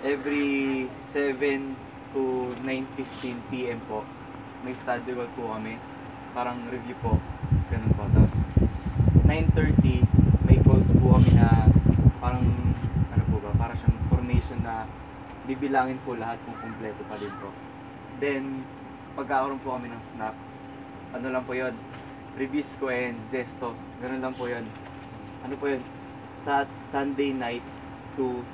every 7 to 9:15 PM po, may study hall po kami. Parang review po. Ganun po. Tapos 9:30, may calls po kami na parang, ano po ba, parang siyang formation na bibilangin po lahat kung kumpleto pa din po. Then, pagkakaroon po kami ng snacks. Ano lang po yun? Ribisco and Zesto. Ganun lang po yun. Ano po yun? Sa Sunday night to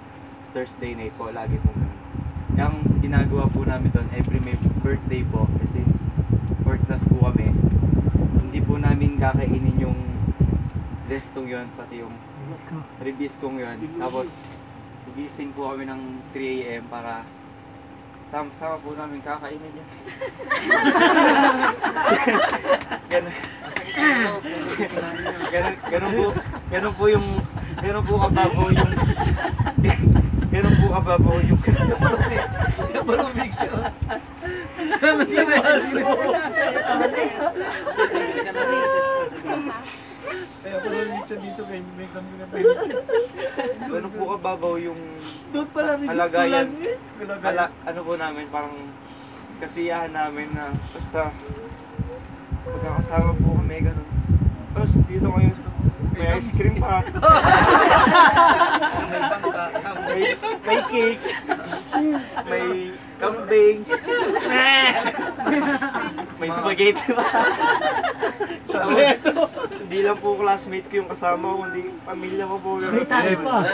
Thursday night po. Lagi po ganun. Yung ginagawa po namin doon, every may birthday po, since work class po kami, hindi po namin kakainin yung Zestong yun, pati yung Ribiscong yun. Tapos, gising po kami ng 3 AM para sama po namin kakainin yan. Ganun po yung ganun po kababaw yung ganun po kababaw yung malumig siya. Kaya pala siya dito kay may kami na Ganun po kababaw yung doon pala halagayan. Ano po namin, parang kasiyahan namin na basta pagkakasama po kami ganun. Tapos dito ngayon, may ice cream pa. may cake. May kambing. May spaghetti pa. Tapos, hindi lang po classmate ko yung kasama ko, hindi pamilya ko po. May tayo pa.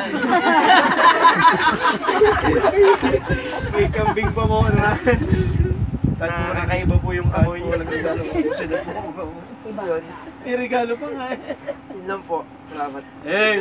May kambing pa po na nakakaiba po yung amoy. May regalo pa nga eh. Yun lang po. Salamat. Eh!